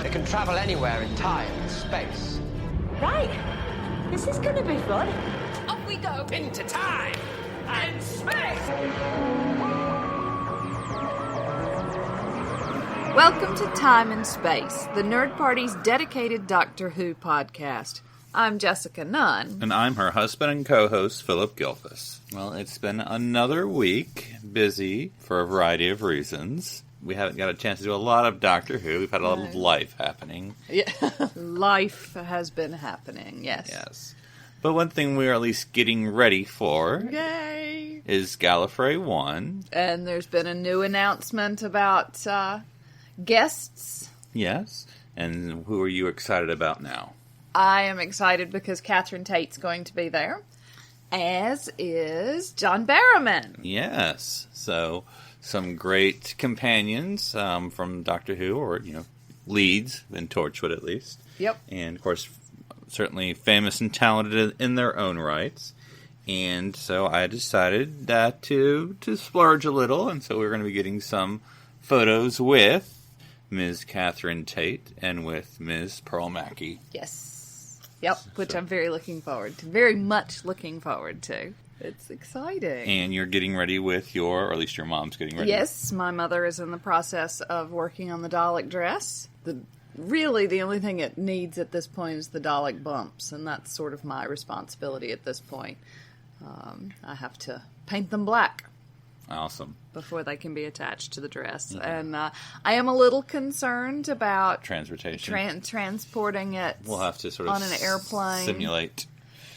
It can travel anywhere in time and space. Right. This is gonna be fun. Off we go. Into time and space! Welcome to Time and Space, the Nerd Party's dedicated Doctor Who podcast. I'm Jessica Nunn. And I'm her husband and co-host, Phillip Gilfus. Well, it's been another week, busy for a variety of reasons. We haven't got a chance to do a lot of Doctor Who. We've had a lot of life happening. Yeah, life has been happening, yes. Yes. But one thing we're at least getting ready for Yay! is Gallifrey 1. And there's been a new announcement about guests. Yes. And who are you excited about now? I am excited because Catherine Tate's going to be there, as is John Barrowman. Yes. So, some great companions from Doctor Who, or, leads in Torchwood at least. Yep. And, of course, certainly famous and talented in their own rights. And so I decided to splurge a little, and so we're going to be getting some photos with Ms. Catherine Tate and with Ms. Pearl Mackie. Yes. Yep, which I'm very much looking forward to. It's exciting. And you're getting ready with or at least your mom's getting ready. Yes, my mother is in the process of working on the Dalek dress. Really, the only thing it needs at this point is the Dalek bumps, and that's sort of my responsibility at this point. I have to paint them black. Awesome. Before they can be attached to the dress. Mm-hmm. And I am a little concerned about transportation. Transporting it. We'll have to sort of on an airplane. Simulate.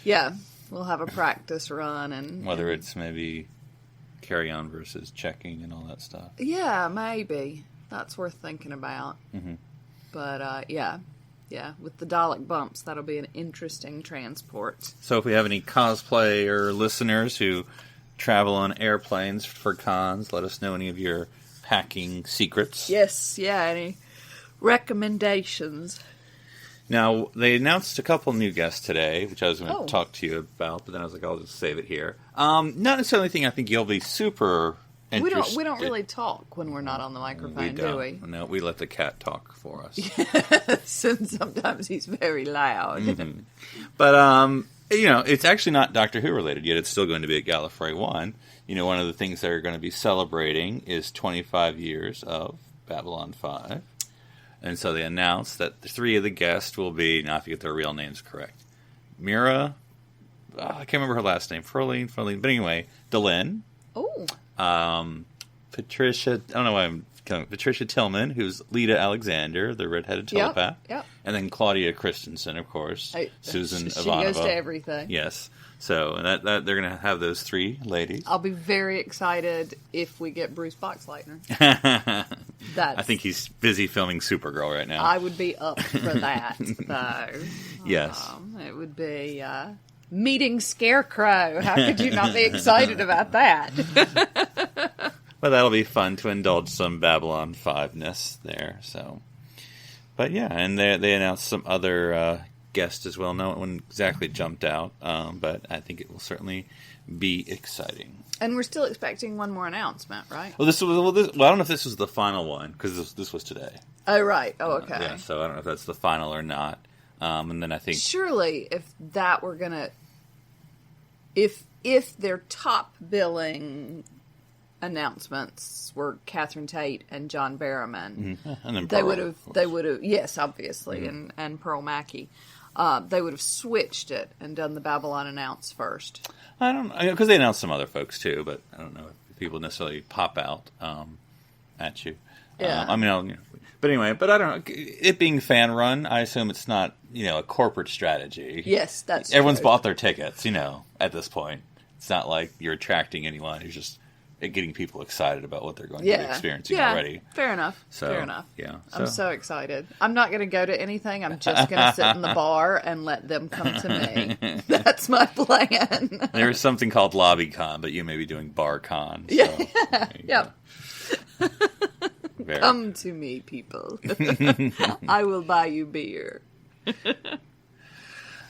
Yeah. We'll have a practice run. And whether it's maybe carry-on versus checking and all that stuff. Yeah, maybe. That's worth thinking about. Mm-hmm. But, yeah, with the Dalek bumps, that'll be an interesting transport. So if we have any cosplay or listeners who travel on airplanes for cons, let us know any of your packing secrets. Yes, any recommendations. Now, they announced a couple new guests today, which I was going to talk to you about, but then I was like, I'll just save it here. Not necessarily anything I think you'll be super interested. We don't really talk when we're not on the microphone, do we? No, we let the cat talk for us. Yes, and sometimes he's very loud. Mm-hmm. But, it's actually not Doctor Who related yet. It's still going to be at Gallifrey 1. One of the things they're going to be celebrating is 25 years of Babylon 5. And so they announced that the three of the guests will be, now I have to get their real names correct, Mira, I can't remember her last name, Ferline, but anyway, Delenn. Oh. Patricia, I don't know why I'm coming, Patricia Tillman, who's Lita Alexander, the redheaded telepath. Yep. And then Claudia Christensen, of course. Susan Ivanova. She goes to everything. Yes. So that they're going to have those three ladies. I'll be very excited if we get Bruce Boxleitner. I think he's busy filming Supergirl right now. I would be up for that, though. Yes. It would be meeting Scarecrow. How could you not be excited about that? Well, that'll be fun to indulge some Babylon 5-ness there. So, but yeah, and they announced some other guests as well. No one exactly jumped out, but I think it will certainly be exciting. And we're still expecting one more announcement, right? Well, I don't know if this was the final one because this was today. Oh, right. Oh, okay. Yeah, so I don't know if that's the final or not. And then I think surely if that were gonna, if their top billing announcements were Catherine Tate and John Barrowman, mm-hmm. And then they would have yes, obviously, mm-hmm. and Pearl Mackie. They would have switched it and done the Babylon announce first. I don't know, because they announced some other folks too, but I don't know if people necessarily pop out at you. Yeah. But anyway, but I don't know. It being fan run, I assume it's not a corporate strategy. Yes, that's everyone's true. Bought their tickets. At this point, it's not like you're attracting anyone who's just getting people excited about what they're going to be experiencing already. Fair enough. So, fair enough. Yeah, I'm so excited. I'm not going to go to anything. I'm just going to sit in the bar and let them come to me. That's my plan. There's something called LobbyCon, but you may be doing BarCon. So yeah. Yep. Very. Come to me, people. I will buy you beer.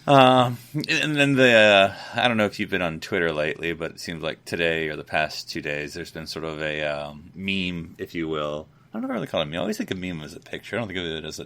And then I don't know if you've been on Twitter lately, but it seems like today or the past 2 days, there's been sort of a meme, if you will. I don't know if I really call it a meme. I always think of meme as a picture. I don't think of it as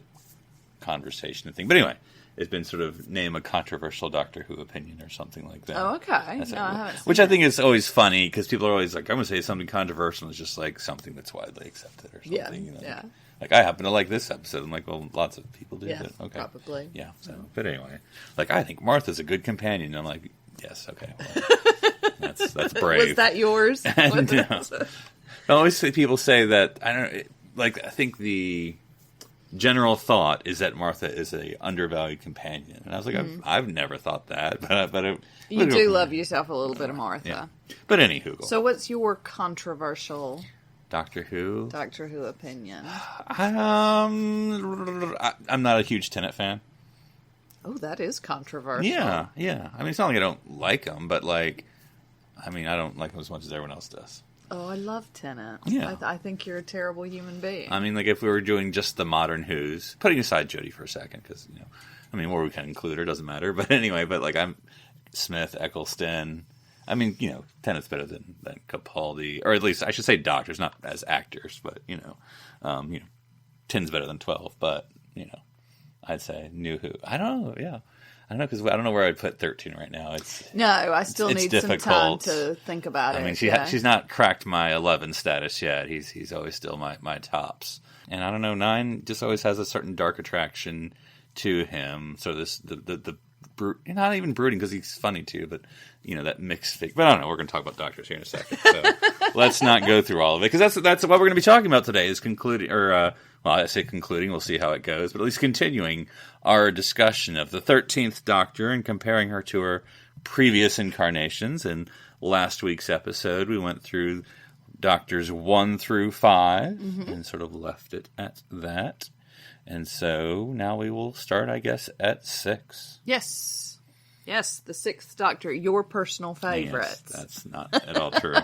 conversation thing. But anyway, it's been sort of name a controversial Doctor Who opinion or something like that. Oh, okay. No, I haven't seen Which I think is always funny because people are always like, I'm going to say something controversial. It's just like something that's widely accepted or something. You know? Yeah. Like, I happen to like this episode. I'm like, well, lots of people do. Yeah, but okay. probably. Yeah. So, but anyway, like, I think Martha's a good companion. I'm like, yes, okay. Well, that's brave. Was that yours? And, I always see people say that, I think the general thought is that Martha is a undervalued companion. And I was like, I've never thought that. But you do love yourself a little bit of Martha. Yeah. But anywho. So what's your controversial Doctor Who opinion? I'm not a huge Tennant fan. Oh, that is controversial. Yeah. I mean, it's not like I don't like them, but like, I mean, I don't like them as much as everyone else does. Oh, I love Tennant. Yeah. I think you're a terrible human being. I mean, like, if we were doing just the modern Who's, putting aside Jodie for a second, because, you know, I mean, or we can include her, doesn't matter. But anyway, like, I'm Smith, Eccleston. I mean, you know, Tennant's better than Capaldi, or at least I should say doctors, not as actors, but, you know, 10's better than 12, but, you know, I'd say New Who. I don't know, yeah. I don't know, because I don't know where I'd put 13 right now. No, I still need difficult. some time to think about it. I mean, she's not cracked my 11 status yet. He's always still my tops. And I don't know, 9 just always has a certain dark attraction to him. So the not even brooding, because he's funny too, but, you know, that mixed figure. But I don't know, we're going to talk about doctors here in a second. So let's not go through all of it, because that's what we're going to be talking about today, is concluding, or, well, I say concluding, we'll see how it goes, but at least continuing our discussion of the 13th Doctor and comparing her to her previous incarnations. In last week's episode, we went through Doctors 1 through 5 and sort of left it at that. And so now we will start, I guess, at 6. Yes, the 6th Doctor, your personal favorite. Yes, that's not at all true.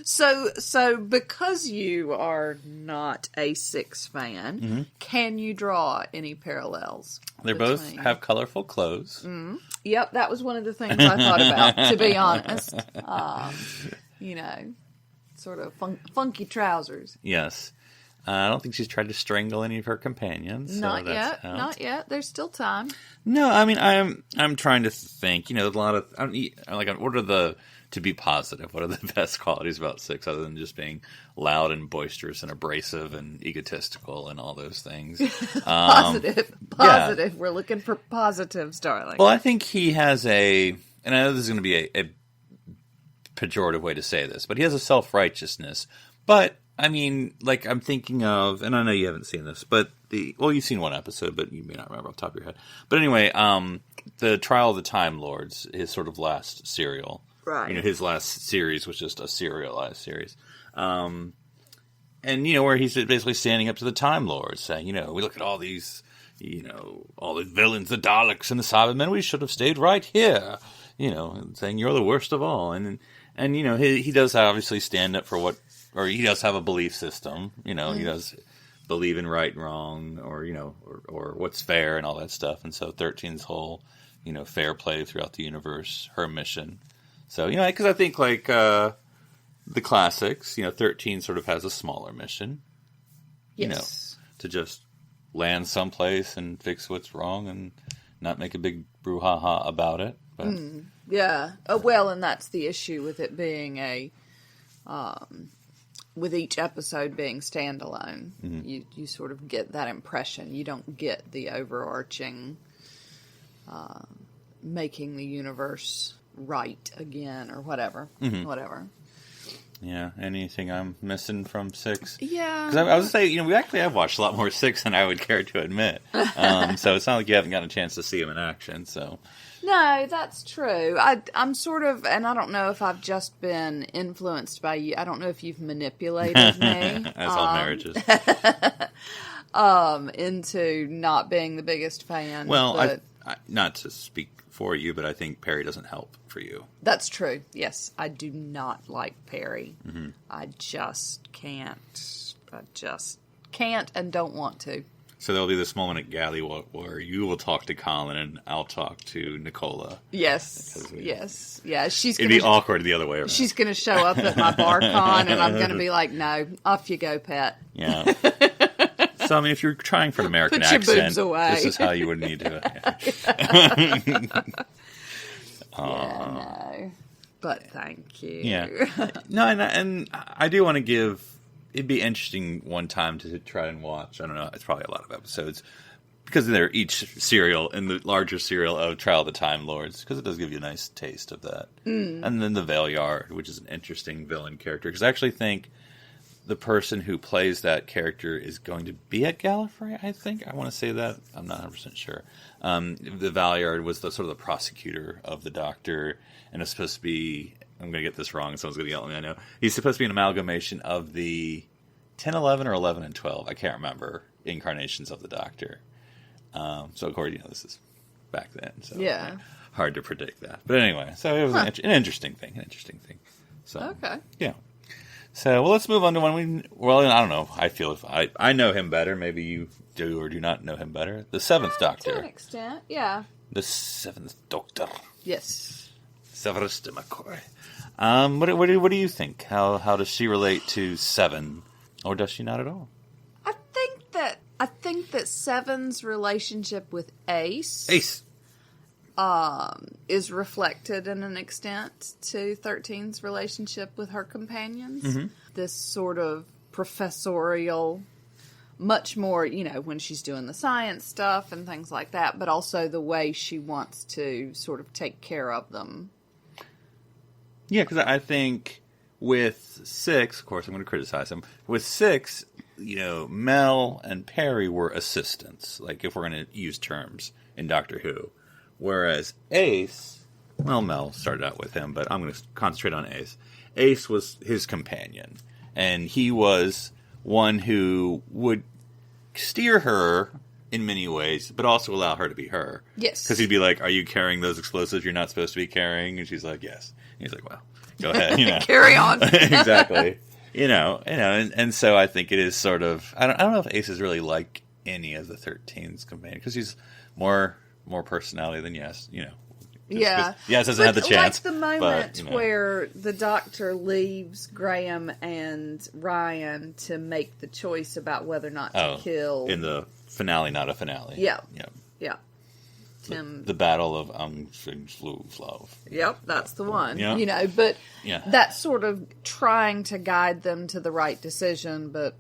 So because you are not a 6 fan, can you draw any parallels? They both have colorful clothes. Yep, that was one of the things I thought about, to be honest. You know, sort of funky trousers. Yes. I don't think she's tried to strangle any of her companions. Not yet. There's still time. No, I mean, I'm trying to think. You know, there's a lot of to be positive. What are the best qualities about 6 other than just being loud and boisterous and abrasive and egotistical and all those things? Positive. Yeah. We're looking for positives, darling. Well, I think he has and I know this is going to be a pejorative way to say this, but he has a self-righteousness. But I mean, like, I'm thinking of, and I know you haven't seen this, but you've seen one episode, but you may not remember off the top of your head. But anyway, the Trial of the Time Lords, his sort of last serial. Right. You know, his last series was just a serialized series. And, you know, where he's basically standing up to the Time Lords, saying, you know, we look at all these, you know, all the villains, the Daleks and the Cybermen, we should have stayed right here. You know, saying you're the worst of all. And you know, he does obviously stand up for or he does have a belief system, you know, he does believe in right and wrong, or, you know, or what's fair and all that stuff. And so 13's whole, you know, fair play throughout the universe, her mission. So, you know, because I think, like, the classics, you know, 13 sort of has a smaller mission. Yes. You know, to just land someplace and fix what's wrong and not make a big brouhaha about it. But yeah. Well, and that's the issue with it being with each episode being standalone. You sort of get that impression. You don't get the overarching making the universe right again or whatever. Whatever. Yeah, anything I'm missing from 6? Yeah. Because I was saying, you know, we actually have watched a lot more 6 than I would care to admit. So it's not like you haven't gotten a chance to see him in action, so... No, that's true. I'm sort of, and I don't know if I've just been influenced by you. I don't know if you've manipulated me. As all marriages. Into not being the biggest fan. Well, but I, not to speak for you, but I think Perry doesn't help for you. That's true. Yes, I do not like Perry. I just can't. And don't want to. So there'll be this moment at Galley where you will talk to Colin and I'll talk to Nicola. Yes. Yes. Yeah. It'd be awkward the other way around. She's going to show up at my BarCon and I'm going to be like, no, off you go, pet. Yeah. So, I mean, if you're trying for an American Put your accent, boobs away. this is how you would need to. No. But thank you. Yeah. No, and I do want to give. It'd be interesting one time to try and watch. I don't know. It's probably a lot of episodes because they're each serial in the larger serial of Trial of the Time Lords, because it does give you a nice taste of that. And then the Valeyard, which is an interesting villain character, because I actually think the person who plays that character is going to be at Gallifrey, I think. I want to say that. I'm not 100% sure. The Valeyard was the sort of the prosecutor of the Doctor, and it's supposed to be... I'm going to get this wrong, someone's going to yell at me, I know. He's supposed to be an amalgamation of the 10, 11, or 11 and 12, I can't remember, incarnations of the Doctor. So, of course, this is back then, so hard to predict that. But anyway, so it was an interesting thing, So, Okay. Yeah. So, well, let's move on to one well, I don't know. I feel if I know him better. Maybe you do or do not know him better. The Seventh Doctor. To an extent, yeah. The Seventh Doctor. Yes. Severus de McCoy. What do you think? How does she relate to Seven? Or does she not at all? I think that Seven's relationship with Ace is reflected in an extent to 13's relationship with her companions. Mm-hmm. This sort of professorial, much more, when she's doing the science stuff and things like that, but also the way she wants to sort of take care of them. Yeah, because I think with 6, of course I'm going to criticize him, with 6, Mel and Perry were assistants, like if we're going to use terms in Doctor Who. Whereas Ace, well, Mel started out with him, but I'm going to concentrate on Ace. Ace was his companion, and he was one who would steer her in many ways, but also allow her to be her. Yes. Because he'd be like, are you carrying those explosives you're not supposed to be carrying? And she's like, yes. And he's like, well, go ahead. Carry on. Exactly. And so I think it is sort of, I don't know if Ace is really like any of the 13's companions, because he's more personality than Yes. Yeah. Yes hasn't had the chance. Like the moment where the Doctor leaves Graham and Ryan to make the choice about whether or not to kill. In the finale, not a finale. Yeah. Yeah. Yeah. Tim. The Battle of Flav. Yep, that's the one. Yeah. But that's sort of trying to guide them to the right decision, but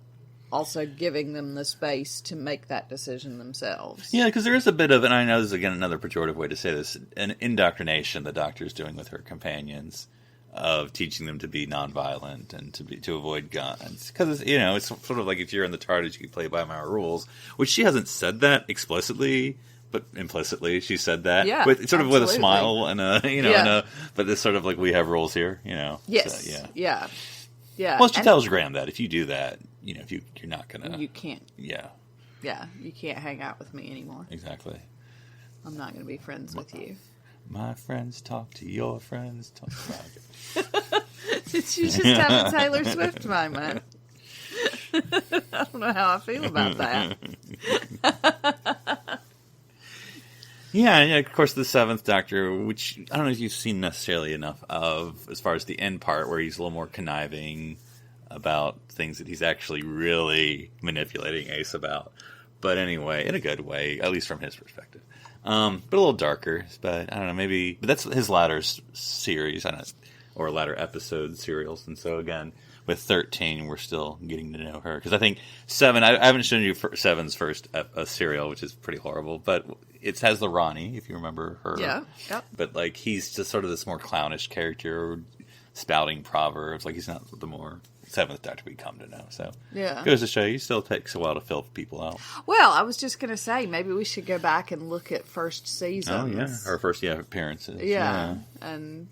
also giving them the space to make that decision themselves. Yeah, because there is a bit of, and I know this is again another pejorative way to say this, an indoctrination the Doctor's doing with her companions of teaching them to be nonviolent and to avoid guns. Because it's sort of like if you're in the TARDIS, you can play by my rules, which she hasn't said that explicitly. But implicitly, she said that with a smile and but it's sort of like we have rules here, Yes, so, yeah. Well, she tells Graham that if you do that, if you're not gonna, you can't. Yeah, you can't hang out with me anymore. Exactly. I'm not going to be friends with you. My friends talk to your friends. Talk. Did you just have a Taylor Swift moment? I don't know how I feel about that. Yeah, of course, the Seventh Doctor, which I don't know if you've seen necessarily enough of, as far as the end part, where he's a little more conniving about things that he's actually really manipulating Ace about. But anyway, in a good way, at least from his perspective. But a little darker, but I don't know, maybe... But that's his latter series, or latter episode serials, and so again... With 13, we're still getting to know her. Because I think 7, I haven't shown you 7's first serial, which is pretty horrible. But it has the Ronnie, if you remember her. Yeah. But, he's just sort of this more clownish character, spouting proverbs. He's not the more 7th Doctor we come to know. So, it goes to show you, still takes a while to fill people out. Well, I was just going to say, maybe we should go back and look at first seasons. Oh, yeah. Her first, appearances. Yeah. And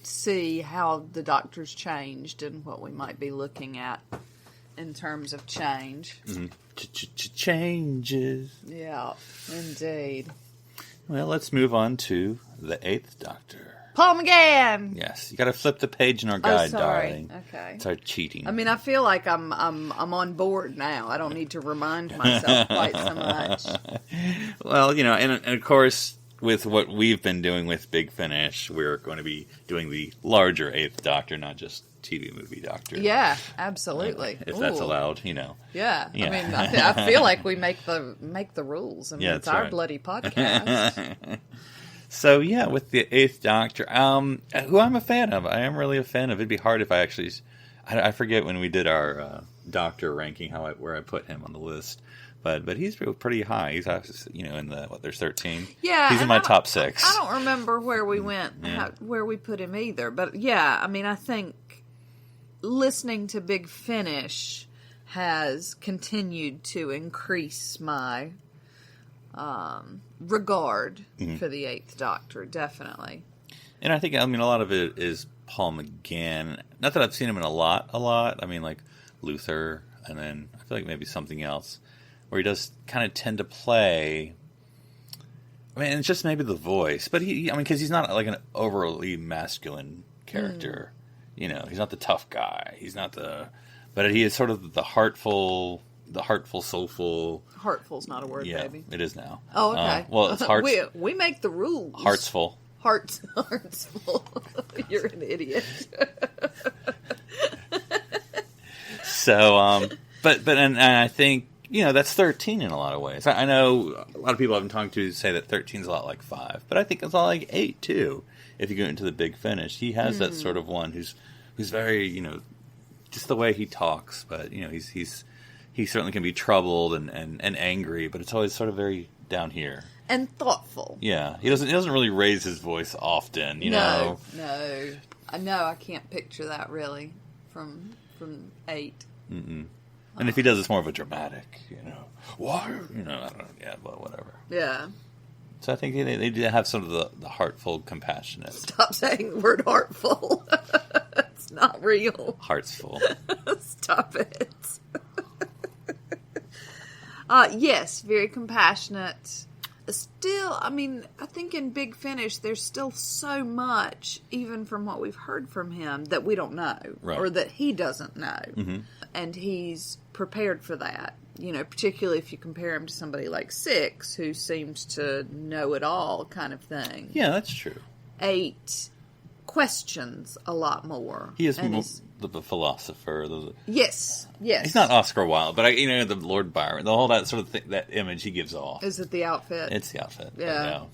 see how the Doctor's changed and what we might be looking at in terms of change. Mm-hmm. Changes. Yeah, indeed. Well, let's move on to the 8th Doctor. Paul McGann! Yes, you got to flip the page in our guide, darling. Okay. Start cheating. I mean, I feel like I'm on board now. I don't need to remind myself quite so much. Well, and of course, with what we've been doing with Big Finish, we're going to be doing the larger Eighth Doctor, not just TV movie Doctor. Yeah, absolutely. If that's Ooh. allowed, Yeah. Yeah. I mean, I feel like we make the rules. I mean, Yeah, it's that's our right. bloody podcast. So, yeah, with the Eighth Doctor, who I'm a fan of. I am really a fan of. It'd be hard if I actually... I forget when we did our Doctor ranking where I put him on the list. But he's pretty high. He's in the there's 13. Yeah, he's in my top 6. I don't remember where we went, where we put him either. But yeah, I mean, I think listening to Big Finish has continued to increase my regard for the Eighth Doctor. Definitely. And I think a lot of it is Paul McGann. Not that I've seen him in a lot. I mean, like Luther, and then I feel like maybe something else. Where he does kind of tend to play. I mean, it's just maybe the voice, but because he's not like an overly masculine character. He's not the tough guy. He's not but he is sort of the heartful, soulful. Heartful's not a word, Yeah, baby. it is now. Oh, okay. Well, it's hearts. we make the rules. Heartsful. Heartsful. You're an idiot. So, but I think. That's 13 in a lot of ways. I know a lot of people I've been talking to say that 13 is a lot like 5, but I think it's a lot like 8 too. If you go into the Big Finish, he has that sort of one who's very just the way he talks. But he certainly can be troubled and angry, but it's always sort of very down here and thoughtful. Yeah, he doesn't really raise his voice often. No, I can't picture that really from 8. Mm-mm. And if he does, it's more of a dramatic, why, I don't know, yeah, but whatever. Yeah. So I think they do have some of the heartful, compassionate. Stop saying the word heartful. It's not real. Heartsful. Stop it. Yes, very compassionate. Still, I mean, I think in Big Finish, there's still so much, even from what we've heard from him, that we don't know. Right. Or that he doesn't know. Mm-hmm. And he's prepared for that. Particularly if you compare him to somebody like 6, who seems to know it all kind of thing. Yeah, that's true. 8 questions a lot more. He is the philosopher. Yes. He's not Oscar Wilde, but the Lord Byron, the whole that sort of thing, that image he gives off. Is it the outfit? It's the outfit. Yeah.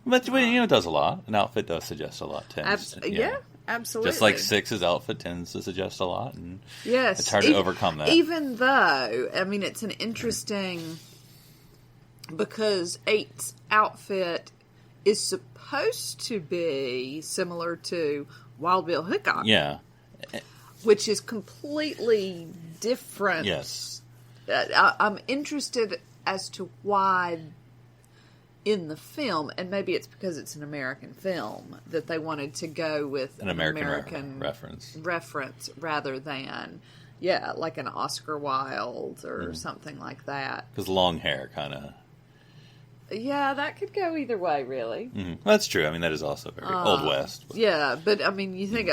But it does a lot. An outfit does suggest a lot. Yeah, absolutely. Just like 6's outfit tends to suggest a lot, and yes, it's hard to overcome that. Even though, I mean, it's an interesting because 8's outfit is supposed to be similar to Wild Bill Hickok. Yeah. Which is completely different. Yes. I'm interested as to why in the film, and maybe it's because it's an American film, that they wanted to go with an American reference rather than, like an Oscar Wilde or something like that. Because long hair kind of... Yeah, that could go either way, really. Mm-hmm. Well, that's true. I mean, that is also very Old West. But. Yeah, but I mean, you think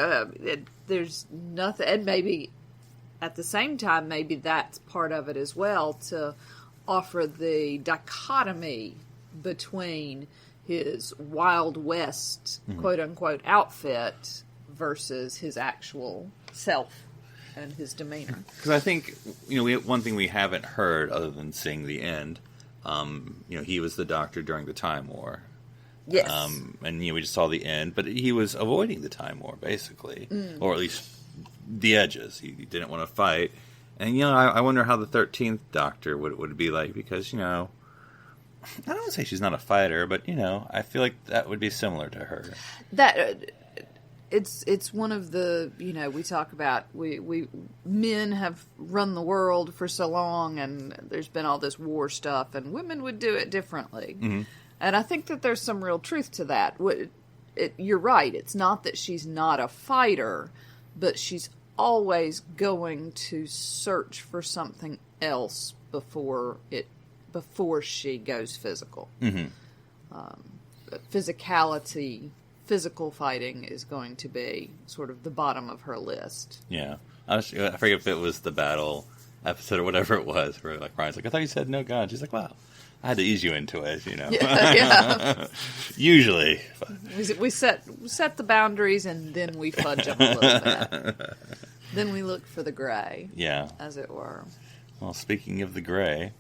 there's nothing, and maybe at the same time, maybe that's part of it as well, to offer the dichotomy between his Wild West, quote-unquote, outfit versus his actual self and his demeanor. Because I think, one thing we haven't heard, other than seeing the end... he was the Doctor during the Time War. Yes. And we just saw the end, but he was avoiding the Time War, basically. Or at least the edges. He didn't want to fight. And, I wonder how the 13th Doctor would be like, because, I don't want to say she's not a fighter, but, I feel like that would be similar to her. It's one of the, we talk about, we men have run the world for so long, and there's been all this war stuff, and women would do it differently. Mm-hmm. And I think that there's some real truth to that. You're right, it's not that she's not a fighter, but she's always going to search for something else before she goes physical. Mm-hmm. Physical fighting is going to be sort of the bottom of her list. Yeah. I forget if it was the battle episode or whatever it was, where like Ryan's like, I thought you said no God. She's like, well, I had to ease you into it, you know. Yeah. Usually. We set the boundaries and then we fudge them a little bit. Then we look for the gray. Yeah. As it were. Well, speaking of the gray,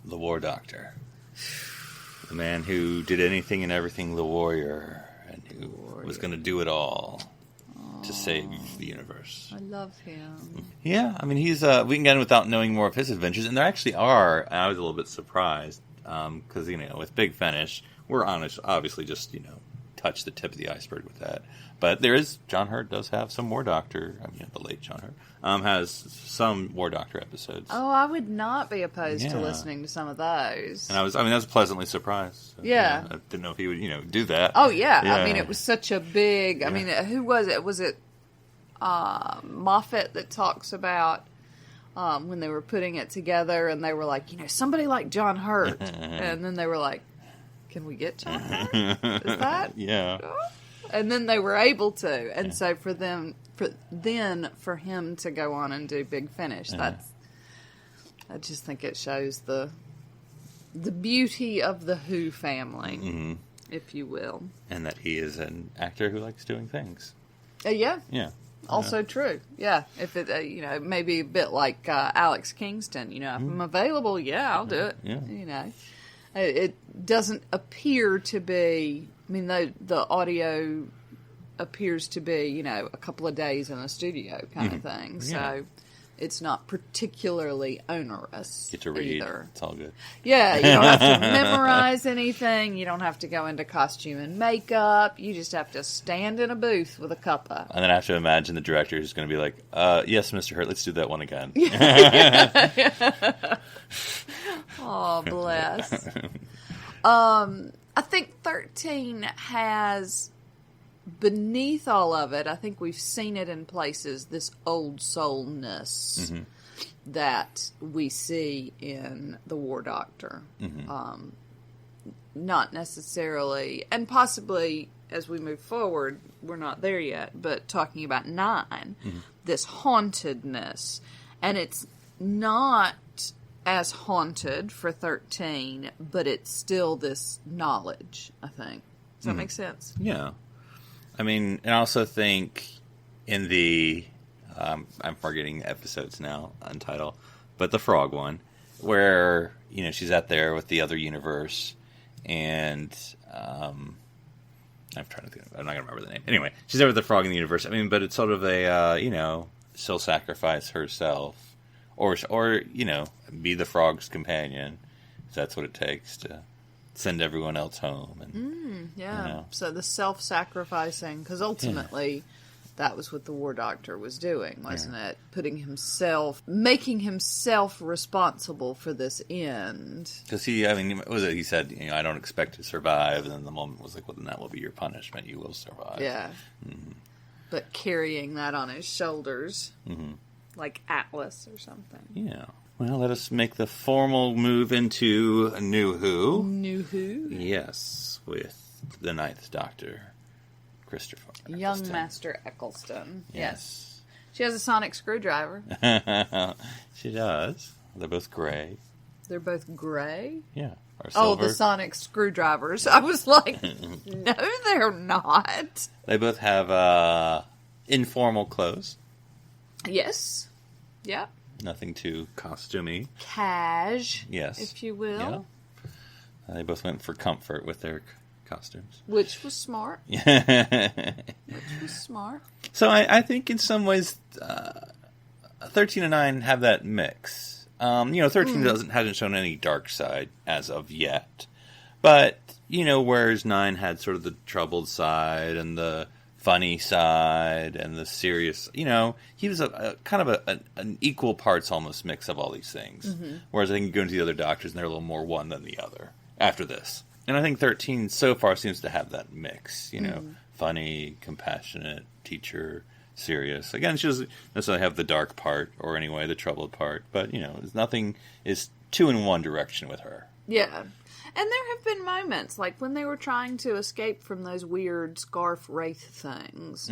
the War Doctor. The man who did anything and everything the warrior, and who was going to do it all to save the universe. I love him. Yeah, I mean, he's we can get in without knowing more of his adventures, and there actually are, and I was a little bit surprised, because, you know, with Big Finish, we're obviously just, you know, touch the tip of the iceberg with that. But there is, John Hurt does have some War Doctor, I mean, the late John Hurt, has some War Doctor episodes. Oh, I would not be opposed to listening to some of those. And I was pleasantly surprised. So, yeah. I didn't know if he would, you know, do that. Oh, yeah. I mean, it was such a big, I mean, who was it? Was it Moffat that talks about when they were putting it together and they were like, you know, somebody like John Hurt. And then they were like, can we get John Hurt? Is that? Yeah. And then they were able to. And so for him to go on and do Big Finish, I just think it shows the beauty of the Who family, if you will. And that he is an actor who likes doing things. Yeah. Yeah. Also true. Yeah. If it, you know, maybe a bit like Alex Kingston, you know, if I'm available, I'll do it. Yeah. You know, it doesn't appear to be, I mean, the audio appears to be, you know, a couple of days in a studio kind of thing. So it's not particularly onerous. Get to read. Either. It's all good. Yeah, you don't have to memorize anything. You don't have to go into costume and makeup. You just have to stand in a booth with a cuppa. And then I have to imagine the director who's going to be like, yes, Mr. Hurt, let's do that one again. Oh, bless. I think 13 has, beneath all of it, I think we've seen it in places, this old soulness that we see in the War Doctor. Not necessarily, and possibly as we move forward, we're not there yet, but talking about 9, this hauntedness. And it's not as haunted for 13, but it's still this knowledge, I think. Does that make sense? Yeah. I mean, and I also think in the, I'm forgetting episodes now, untitled, but the frog one, where, you know, she's out there with the other universe, and I'm trying to think, I'm not going to remember the name. Anyway, she's there with the frog in the universe. I mean, but it's sort of a, you know, she'll sacrifice herself, or you know, be the frog's companion, if that's what it takes to send everyone else home. And, yeah. You know. So the self-sacrificing, because ultimately that was what the War Doctor was doing, wasn't it? Making himself responsible for this end. Because he said, you know, I don't expect to survive, and then the moment was like, well, then that will be your punishment. You will survive. Yeah. But carrying that on his shoulders, like Atlas or something. Yeah. Well, let us make the formal move into New Who. New Who? Yes, with the Ninth Doctor, Christopher Eccleston. Young Master Eccleston. Yes. She has a sonic screwdriver. She does. They're both gray. They're both gray? Yeah. Or Oh, silver. the sonic screwdrivers. I was like, no, they're not. They both have informal clothes. Yes. Yeah. Nothing too costumey. Cash, Yes. if you will. Yeah. They both went for comfort with their costumes. Which was smart. Yeah. Which was smart. So I think in some ways, 13 and 9 have that mix. You know, 13 hasn't shown any dark side as of yet. But, you know, whereas 9 had sort of the troubled side and the funny side and the serious, you know, he was a kind of an equal parts almost mix of all these things. Whereas I think you go into the other Doctors and they're a little more one than the other after this. And I think 13 so far seems to have that mix, you know, funny, compassionate, teacher, serious. Again, she doesn't necessarily have the dark part or anyway the troubled part, but, you know, nothing is two in one direction with her. Yeah. And there have been moments, like when they were trying to escape from those weird scarf wraith things,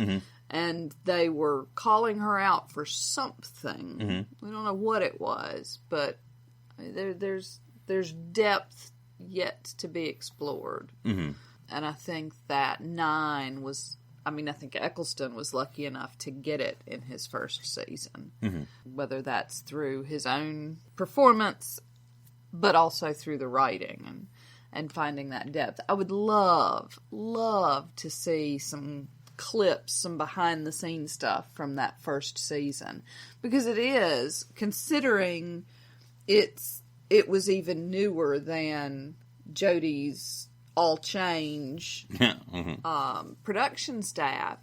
and they were calling her out for something. We don't know what it was, but there's depth yet to be explored. And I think that 9 was... I mean, I think Eccleston was lucky enough to get it in his first season. Whether that's through his own performance, but also through the writing and finding that depth. I would love to see some clips, some behind-the-scenes stuff from that first season. Because it is, considering it was even newer than Jodie's All Change production staff.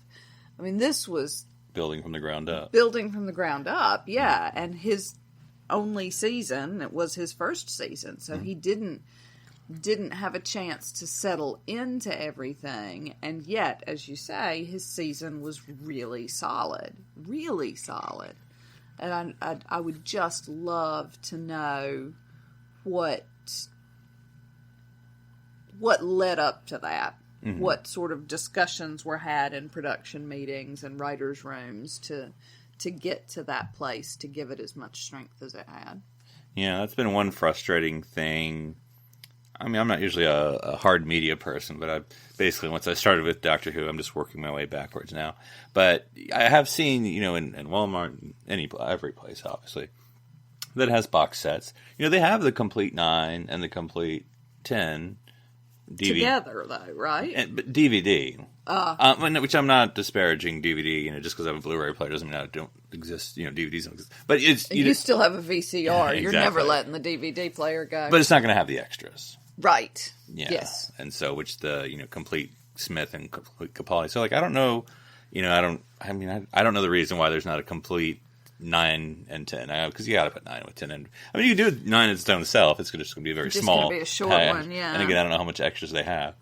I mean, this was... Building from the ground up. Yeah. And his only season, it was his first season, so he didn't have a chance to settle into everything, and yet, as you say, his season was really solid, and I would just love to know what led up to that, what sort of discussions were had in production meetings and writers' rooms to get to that place, to give it as much strength as it had. Yeah, that's been one frustrating thing. I mean, I'm not usually a hard media person, but basically, once I started with Doctor Who, I'm just working my way backwards now. But I have seen, in Walmart, every place, obviously, that has box sets. They have the complete 9 and the complete 10 DVD. Together, though, right? But DVD. Which I'm not disparaging DVD, just because I have a Blu-ray player doesn't mean I don't exist, DVDs don't exist. But it's... You still have a VCR. Yeah, You're never letting the DVD player go. But it's not going to have the extras. Right. Yeah. Yes. And so, which the, complete Smith and complete Capaldi. So, I don't know, I don't know the reason why there's not a complete 9 and 10. Because you got to put 9 with 10 in. I mean, you can do 9 in its own self. It's just going to be very small. It's going to be a short one, yeah. And again, I don't know how much extras they have.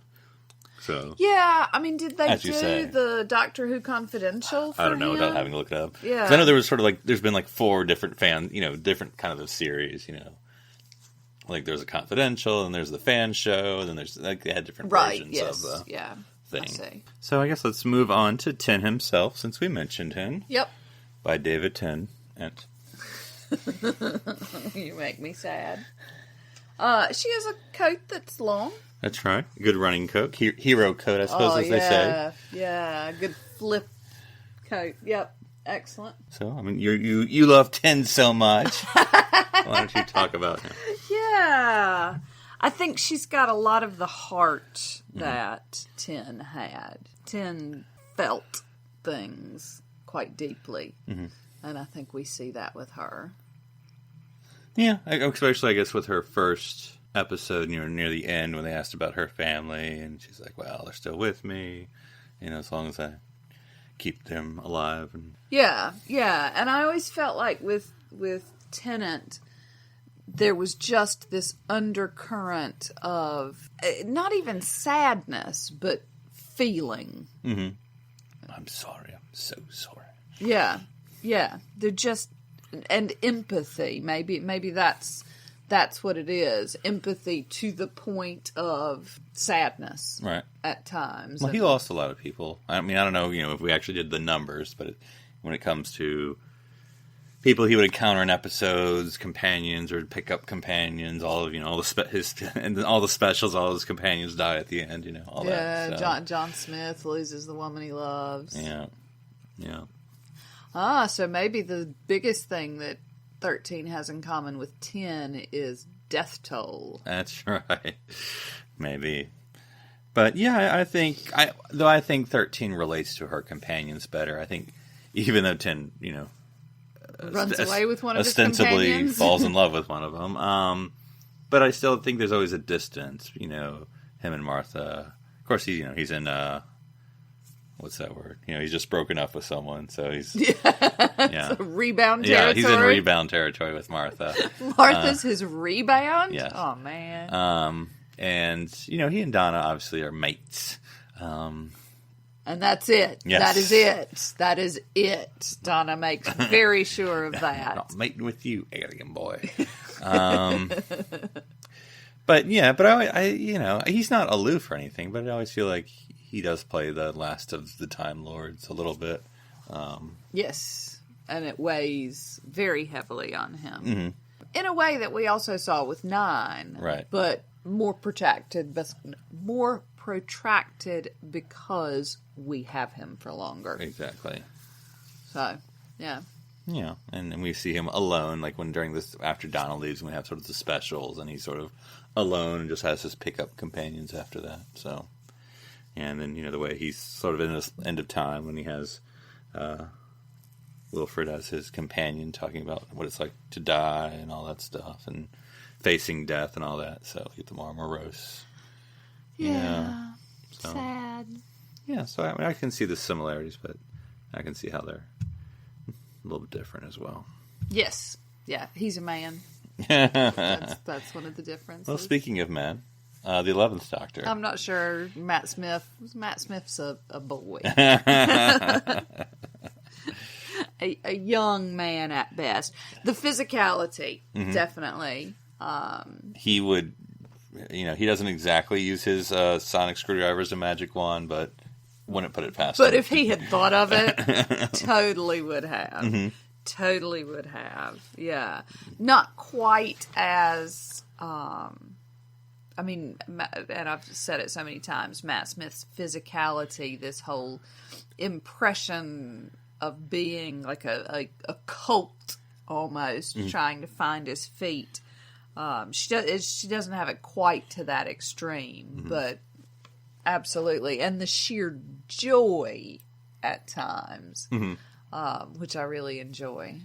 So. Yeah, I mean, did they do the Doctor Who Confidential for I don't know him? without having to look it up. Yeah. 'Cause I know there was sort of there's been 4 different different kind of series, Like there's a Confidential, and there's the fan show, and then there's they had different versions of the thing. I see. So I guess let's move on to Tin himself, since we mentioned him. Yep. By David Tennant. You make me sad. She has a coat that's long. That's right. Good running coat. Hero coat, I suppose, as they say. Yeah, good flip coat. Yep. Excellent. So, I mean, you love Tin so much. Why don't you talk about him? Yeah. I think she's got a lot of the heart that Tin had. Tin felt things quite deeply. And I think we see that with her. Yeah, especially, I guess, with her first episode near the end when they asked about her family, and she's like, well, they're still with me, as long as I keep them alive. And Yeah, and I always felt like with Tennant, there was just this undercurrent of, not even sadness, but feeling. I'm sorry, I'm so sorry. Yeah, they're just, and empathy, maybe that's what it is. Empathy to the point of sadness. Right. At times. Well, he lost a lot of people. I mean, I don't know, if we actually did the numbers, but when it comes to people he would encounter in episodes, companions or pick up companions, all of, all the specials, all his companions die at the end, all that. Yeah, John Smith loses the woman he loves. Yeah. So maybe the biggest thing that 13 has in common with 10 is death toll. That's right. Maybe. But yeah, I think 13 relates to her companions better. I think even though 10, runs away with one of his ostensibly companions. falls in love with one of them. But I still think there's always a distance, him and Martha. Of course, he's in, what's that word? He's just broken up with someone, so he's... Yeah. Rebound territory. Yeah, he's in rebound territory with Martha. Martha's his rebound? Yes. Oh, man. And, he and Donna obviously are mates. And that's it. Yes. That is it. That is it. Donna makes very sure of that. I'm not mating with you, alien boy. But he's not aloof or anything. But I always feel like he does play the last of the Time Lords a little bit. Yes, and it weighs very heavily on him. Mm-hmm. In a way that we also saw with 9. Right. But more protracted because we have him for longer. Exactly. So, yeah. Yeah, and we see him alone, like after Donald leaves, and we have sort of the specials, and he's sort of alone and just has his pickup companions after that. So, and then, the way he's sort of in this end of time when he has Wilfred as his companion, talking about what it's like to die and all that stuff, and facing death and all that. So, we get the more morose. Sad. Yeah, so I can see the similarities, but I can see how they're a little bit different as well. Yes. Yeah, he's a man. That's one of the differences. Well, speaking of men, the 11th Doctor. I'm not sure Matt Smith's a boy. a young man at best. The physicality, definitely. He would, he doesn't exactly use his sonic screwdriver as a magic wand, but wouldn't put it past him. But if he had thought of it, totally would have. Mm-hmm. Totally would have. Yeah. Not quite as, and I've said it so many times, Matt Smith's physicality, this whole impression of being like a cult almost, trying to find his feet. She doesn't have it quite to that extreme, but absolutely. And the sheer joy at times, which I really enjoy.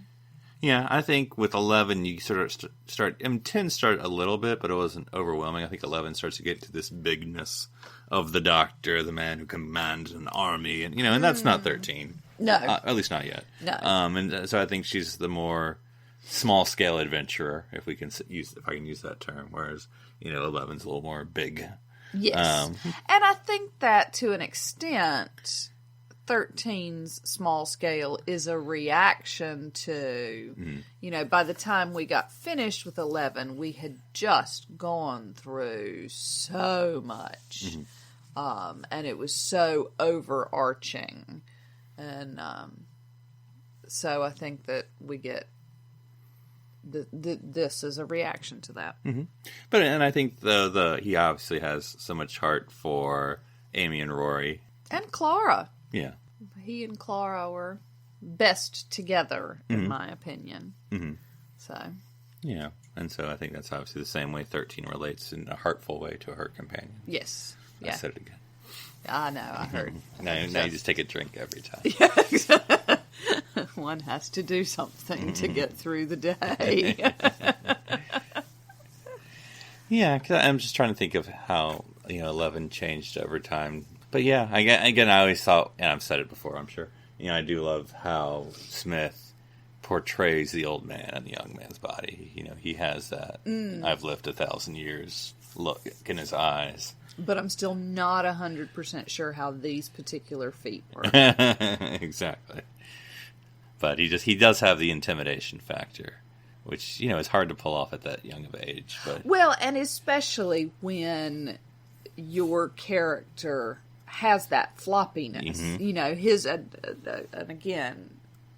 Yeah, I think with 11, you sort of start... 10 started a little bit, but it wasn't overwhelming. I think 11 starts to get to this bigness of the Doctor, the man who commands an army, and and that's not 13. No. At least not yet. No. And so I think she's the more small-scale adventurer, if I can use that term, whereas, 11's a little more big. Yes. And I think that, to an extent, 13's small scale is a reaction to, by the time we got finished with 11, we had just gone through so much. And it was so overarching. And so I think that we get this is a reaction to that. But I think he obviously has so much heart for Amy and Rory. And Clara. Yeah. He and Clara were best together, in my opinion. So. Yeah. And so I think that's obviously the same way 13 relates in a heartful way to her companion. Yes. I said it again. I know, I heard. Now you just take a drink every time. Yeah. One has to do something to get through the day. Yeah, because I'm just trying to think of how 11 changed over time. But yeah, again, I always thought, and I've said it before, I'm sure. I do love how Smith portrays the old man and the young man's body. He has that I've lived 1,000 years look in his eyes. But I'm still not 100% sure how these particular feet work. Exactly. But he does have the intimidation factor, which, is hard to pull off at that young of age. But well, and especially when your character has that floppiness. His,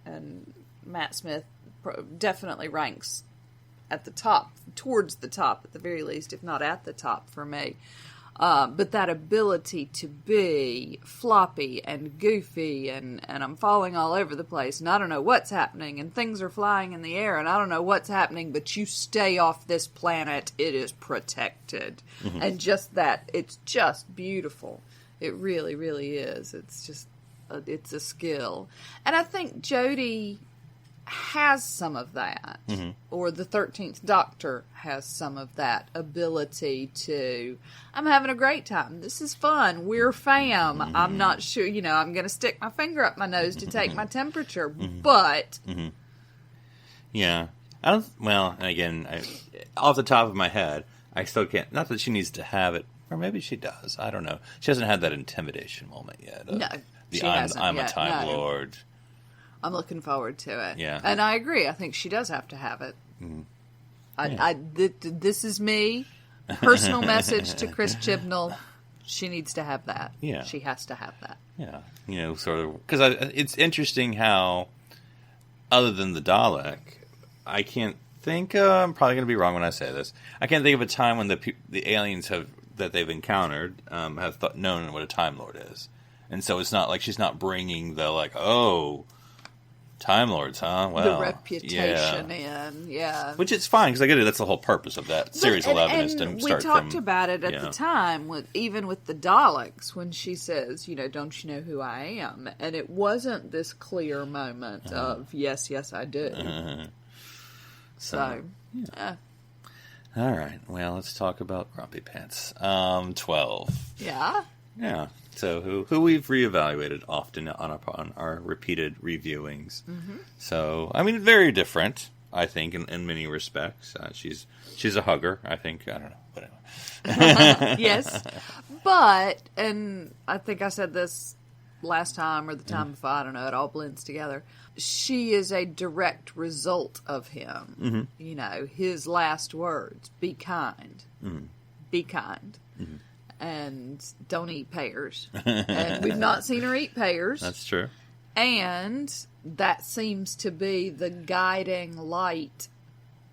and Matt Smith definitely ranks at the top, towards the top at the very least, if not at the top for me. But that ability to be floppy and goofy and I'm falling all over the place and I don't know what's happening and things are flying in the air and I don't know what's happening, but you stay off this planet, it is protected. And just that, it's just beautiful. It really, really is. It's just, it's a skill. And I think Jodie has some of that, or the 13th Doctor has some of that ability to, I'm having a great time, this is fun, we're fam, I'm not sure, I'm going to stick my finger up my nose to take my temperature, but... Yeah. Again, off the top of my head, I still can't, not that she needs to have it, or maybe she does, I don't know. She hasn't had that intimidation moment yet. No, she hasn't I'm yet, a Time Lord. I'm looking forward to it. Yeah. And I agree. I think she does have to have it. This is me. personal message to Chris Chibnall. She needs to have that. Yeah. She has to have that. Yeah. Sort of... Because it's interesting how, other than the Dalek, I can't think... I'm probably going to be wrong when I say this. I can't think of a time when the aliens that they've encountered have known what a Time Lord is. And so it's not like she's not bringing the, like, oh... Time Lords, huh? Well, the reputation in, Which is fine, because I get it. That's the whole purpose of that Series 11 is to start from... We talked about it at the time, even with the Daleks, when she says, don't you know who I am? And it wasn't this clear moment of, yes, I do. So, yeah. All right, well, let's talk about Grumpy Pants. 12. Yeah? Yeah. So who we've reevaluated often on our repeated reviewings. Mm-hmm. So, I mean, very different, I think, in many respects. She's a hugger, I think. I don't know. But anyway. Yes. But, and I think I said this last time or the time before, I don't know, it all blends together. She is a direct result of him. Mm-hmm. His last words, be kind. Mm-hmm. Be kind. Mm-hmm. And don't eat pears. And we've not seen her eat pears. That's true. And that seems to be the guiding light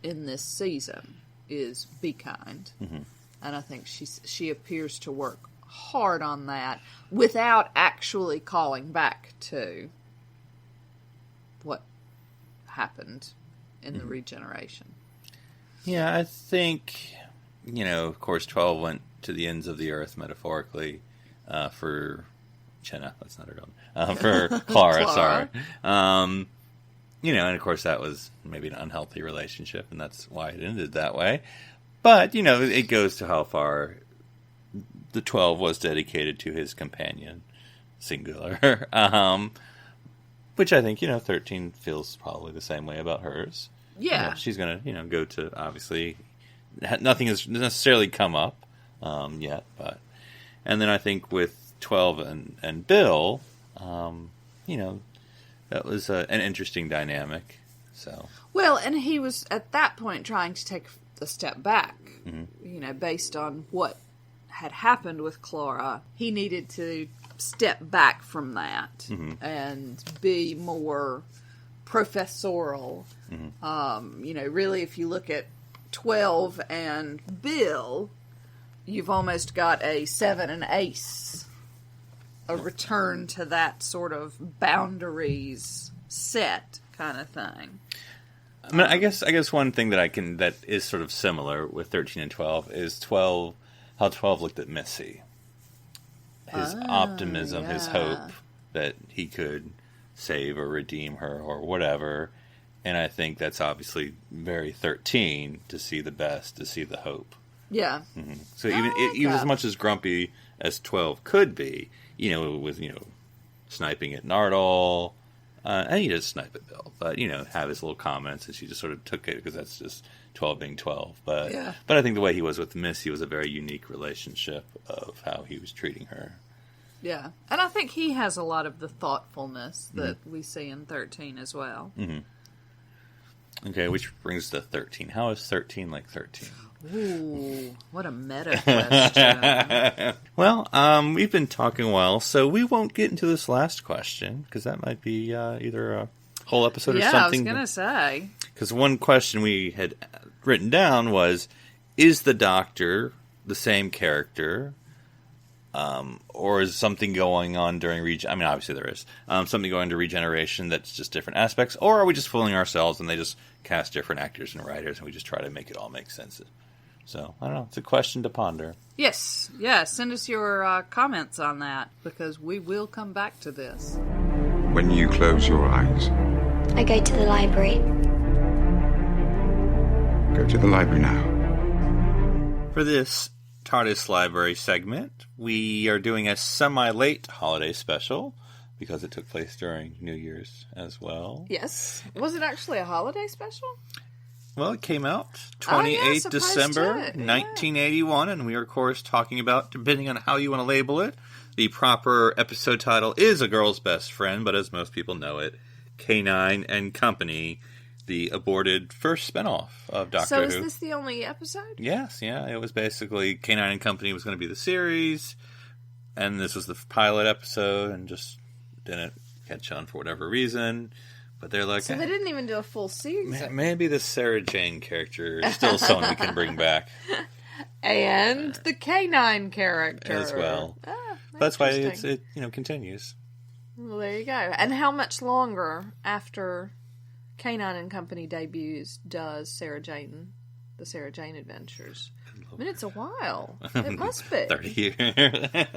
in this season, is be kind. Mm-hmm. And I think she appears to work hard on that without actually calling back to what happened in the regeneration. Yeah, I think, of course, 12 went to the ends of the earth, metaphorically, for Jenna. That's not her name. For Clara, sorry. And of course that was maybe an unhealthy relationship, and that's why it ended that way. But, it goes to how far the 12 was dedicated to his companion, singular. Which I think, 13 feels probably the same way about hers. Yeah. She's going to, go to, obviously, nothing has necessarily come up yet, but... And then I think with 12 and Bill, that was an interesting dynamic, so... Well, and he was, at that point, trying to take a step back, based on what had happened with Clara. He needed to step back from that and be more professorial. Really, if you look at 12 and Bill, you've almost got a 7 and Ace, a return to that sort of boundaries set kind of thing. I mean, I guess one thing that is sort of similar with 13 and 12 is how 12 looked at Missy. His optimism, his hope that he could save or redeem her or whatever. And I think that's obviously very 13 to see the best, to see the hope. Yeah. Mm-hmm. So even as much as grumpy as 12 could be, with, sniping at Nardole, and he does snipe at Bill, but, have his little comments, and she just sort of took it because that's just 12 being 12. But I think the way he was with Missy was a very unique relationship of how he was treating her. Yeah. And I think he has a lot of the thoughtfulness that we see in 13 as well. Mm-hmm. Okay, which brings to 13. How is 13 like 13? Ooh, what a meta question. Well, we've been talking a while, so we won't get into this last question, because that might be either a whole episode or something. Yeah, I was going to say. Because one question we had written down was, is the Doctor the same character, or is something going on during I mean, obviously there is. Something going to regeneration that's just different aspects, or are we just fooling ourselves and they just cast different actors and writers and we just try to make it all make sense? So, I don't know. It's a question to ponder. Yes. Yeah, send us your comments on that, because we will come back to this. When you close your eyes, I go to the library. Go to the library now. For this TARDIS Library segment, we are doing a semi-late holiday special, because it took place during New Year's as well. Yes. Was it actually a holiday special? Well, it came out 28th December, 1981, and we are, of course, talking about, depending on how you want to label it, the proper episode title is A Girl's Best Friend, but as most people know it, K9 and Company, the aborted first spinoff of Doctor So Who. is this the only episode? Yes, yeah. It was basically K9 and Company was going to be the series, and this was the pilot episode, and just didn't catch on for whatever reason. But they're like, So they didn't even do a full season. maybe the Sarah Jane character is still someone we can bring back And the K9 character. as well. Ah, That's why interesting. it continues. Well, there you go. And how much longer after K9 and Company debuts does the Sarah Jane Adventures? I mean, it's a while. It must be. 30 years.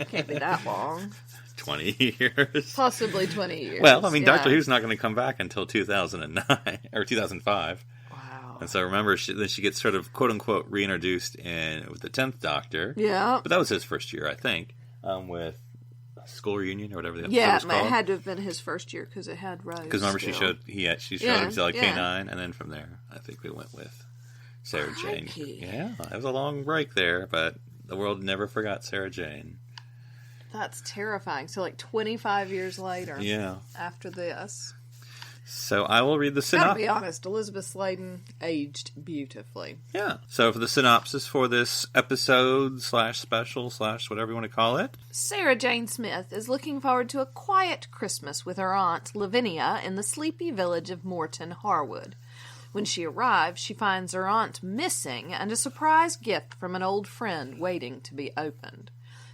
Can't be that long. 20 years. Possibly 20 years. Well, I mean, yeah. Doctor Who's not going to come back until 2009 or 2005. Wow. And so remember, then she gets sort of quote unquote reintroduced with the 10th Doctor. Yeah. But that was his first year, I think, with School Reunion or whatever the episode Yeah, was called. it had to have been his first year because it had Rose. Because remember, she still. showed Yeah, him to like yeah. K9, and then from there, I think we went with Sarah Jane. Crikey. Yeah, it was a long break there, but the world never forgot Sarah Jane. That's terrifying. So, like 25 years later, Yeah. after this. So I will read the Gotta synopsis. be honest, Elizabeth Sladen aged beautifully. Yeah. So for the synopsis for this episode / special / whatever you want to call it. Sarah Jane Smith is looking forward to a quiet Christmas with her aunt Lavinia in the sleepy village of Moreton, Harwood. When she arrives, she finds her aunt missing and a surprise gift from an old friend waiting to be opened.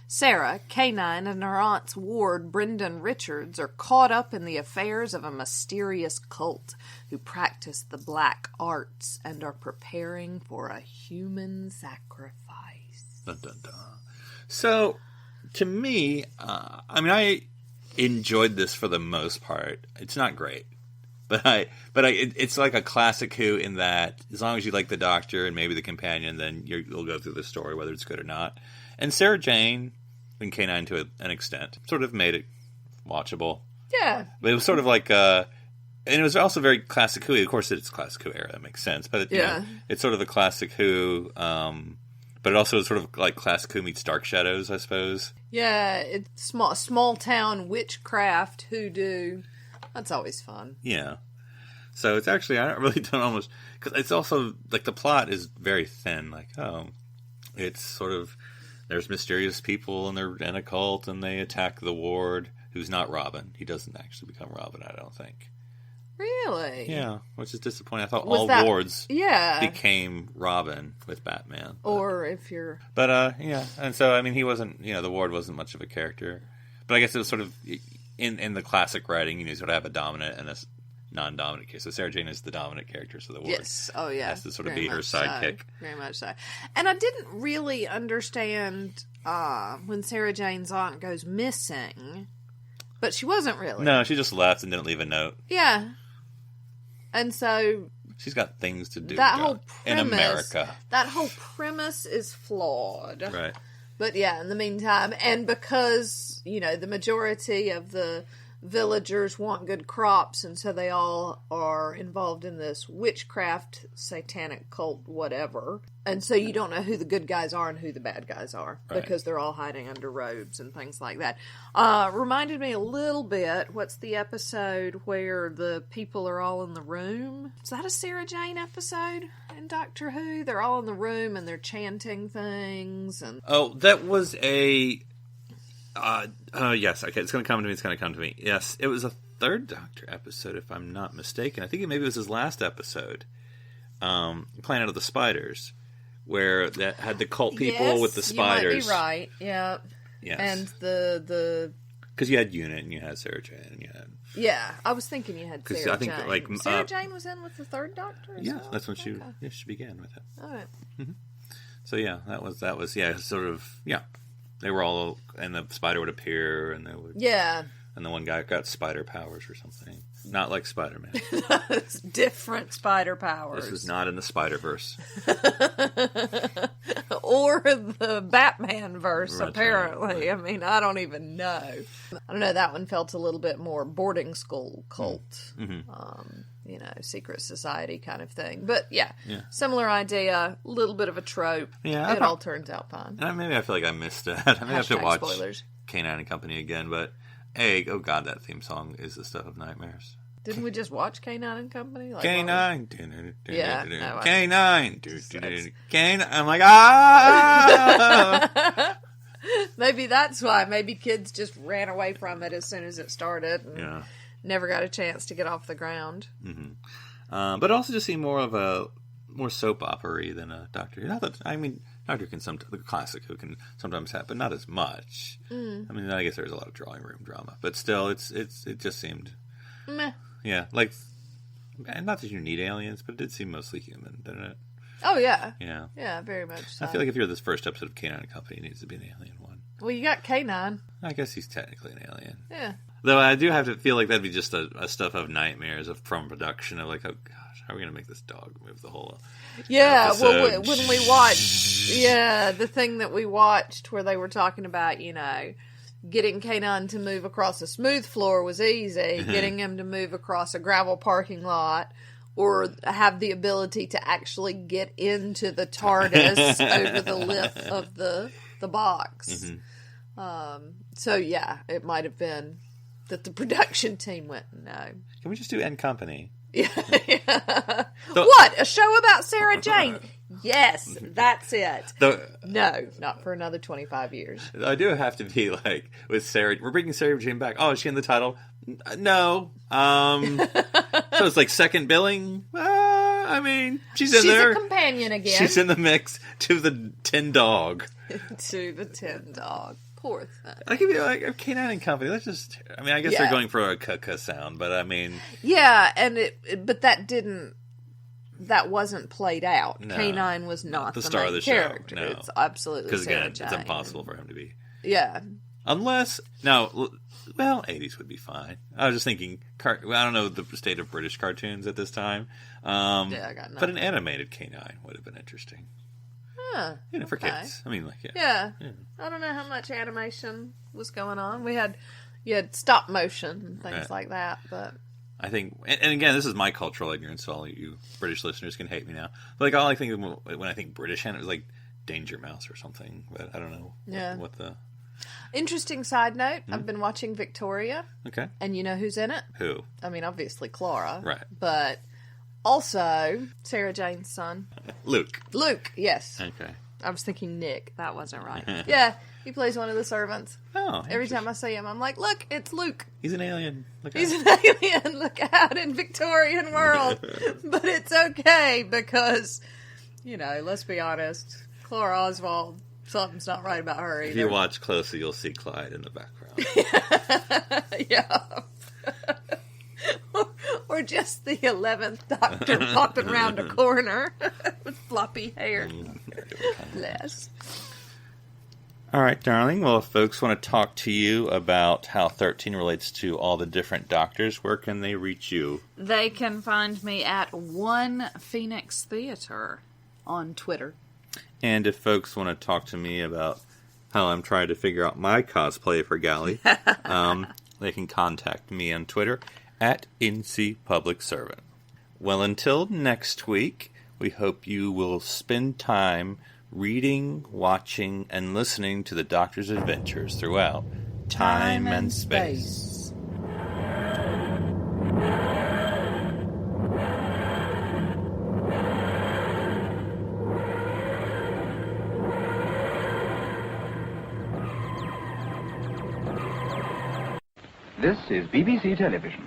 Sarah, K9, and her aunt's ward, Brendan Richards, are caught up in the affairs of a mysterious cult who practice the black arts and are preparing for a human sacrifice. Dun, dun, dun. So, to me, I enjoyed this for the most part. It's not great, but it's like a classic Who in that as long as you like the Doctor and maybe the companion, then you'll go through the story whether it's good or not. And Sarah Jane and K9 to an extent sort of made it watchable. Yeah. But it was sort of like, and it was also very classic Who. Of course, it's classic Who era. That makes sense. But you know, it's sort of a classic Who. But it also is sort of like classic Who meets Dark Shadows, I suppose. Yeah, it's small town witchcraft hoodoo. That's always fun. Yeah. So it's actually, I don't almost, because it's also like the plot is very thin. Like, it's sort of. There's mysterious people, and they're in a cult, and they attack the ward, who's not Robin. He doesn't actually become Robin, I don't think. Really? Yeah, which is disappointing. I thought Was all that- wards Yeah. became Robin with Batman. Or if you're... But, yeah. And so, I mean, he wasn't, the ward wasn't much of a character. But I guess it was sort of, in the classic writing, you sort of have a dominant and a non-dominant case. So Sarah Jane is the dominant character, so the ward Yes. Oh, yeah. has to sort of Very be her much so. sidekick. Very much so. And I didn't really understand when Sarah Jane's aunt goes missing. But she wasn't really. No, she just left and didn't leave a note. Yeah. And so... She's got things to do That whole in premise... America. That whole premise is flawed. Right. But yeah, in the meantime, and because, the majority of the villagers want good crops, and so they all are involved in this witchcraft, satanic cult, whatever. And so you don't know who the good guys are and who the bad guys are, Right. because they're all hiding under robes and things like that. Reminded me a little bit, what's the episode where the people are all in the room? Is that a Sarah Jane episode in Doctor Who? They're all in the room and they're chanting things and... Oh, that was a... yes, okay, it's going to come to me. Yes, it was a Third Doctor episode, if I'm not mistaken. I think maybe it was his last episode, Planet of the Spiders, where that had the cult people with the spiders. You might be right, yeah. Yes. And the... Because you had Unit and you had Sarah Jane and you had... Yeah, I was thinking you had 'Cause Sarah I think, Jane. like, Sarah Jane was in with the Third Doctor as Yeah, well? that's when she Okay. she began with it. All right. So yeah, that was sort of, yeah. They were all, and the spider would appear, and they would... Yeah. And the one guy got spider powers or something. Not like Spider-Man. It's different spider powers. This is not in the Spider-Verse. Or the Batman verse, Right, apparently. right. I mean, I don't even know. I don't know, that one felt a little bit more boarding school cult. Secret society kind of thing. But yeah, similar idea, a little bit of a trope. Yeah, it all turns out fine. And maybe I feel like I missed that. I may have to Hashtag watch spoilers. K9 and Company again, but oh god, that theme song is the stuff of nightmares. Didn't we just watch K9 and Company? Like, K9. Yeah, no, K9. K9. I'm like, ah! Maybe that's why. Maybe kids just ran away from it as soon as it started. And never got a chance to get off the ground. But it also just seemed more of a more soap opera-y than a Doctor Who. Not that, I mean, Doctor Who can the classic Who can sometimes happen, but not as much. I mean, I guess there's a lot of drawing room drama, but still, it just seemed Meh. Yeah, like, and not that you need aliens, but it did seem mostly human, didn't it? Oh, yeah. Yeah. Yeah, very much so. I feel like if you're this first episode of K9 and Company, it needs to be an alien one. Well, you got K9. I guess he's technically an alien. Yeah. Though I do have to feel like that'd be just a stuff of nightmares from production of like, oh gosh, how are we going to make this dog move the whole episode? Well, when we watched, the thing that we watched where they were talking about, getting K9 to move across a smooth floor was easy. Getting him to move across a gravel parking lot or have the ability to actually get into the TARDIS over the lip of the box. So, yeah, it might have been that the production team went, no. Can we just do N Company? What? A show about Sarah Jane? Yes, that's it. No, not for another 25 years. I do have to be like, with Sarah, we're bringing Sarah Jane back. Oh, is she in the title? No. So it's like second billing? I mean, she's in there. She's a companion again. She's in the mix to the tin dog. To the tin dog. Poor thing. I could be like, K9 and Company. Let's just, I mean, I guess they're going for a k sound, but I mean. Yeah, and but that wasn't played out. No, K9 was not the star main of the character. show. No. It's absolutely because again, Sarah it's Jane. impossible for him to be. Yeah. Unless, well, 80s would be fine. I was just thinking, I don't know the state of British cartoons at this time. I got nothing. But an animated K9 would have been interesting. Huh, for kids. I mean, like, yeah. I don't know how much animation was going on. You had stop motion and things like that, but I think, and again, this is my cultural ignorance, so all you British listeners can hate me now. But like, all I think of when I think British it was like Danger Mouse or something, but I don't know what the... Interesting side note, I've been watching Victoria. Okay. And you know who's in it? Who? I mean, obviously Clara. Right. But also Sarah Jane's son. Luke, yes. Okay. I was thinking Nick. That wasn't right. Yeah, he plays one of the servants. Oh, every time I see him, I'm like, look, it's Luke. He's an alien. He's an alien. Look out in Victorian world. But it's okay because, let's be honest, Clara Oswald, something's not right about her either. If you watch closely, you'll see Clyde in the background. Yeah. Or just the 11th Doctor popping around a corner with floppy hair. Bless. All right, darling. Well, if folks want to talk to you about how 13 relates to all the different Doctors, where can they reach you? They can find me at One Phoenix Theater on Twitter. And if folks want to talk to me about how I'm trying to figure out my cosplay for Galley, they can contact me on Twitter at NC Public Servant. Well, until next week, we hope you will spend time reading, watching, and listening to the Doctor's adventures throughout time and space. This is BBC Television.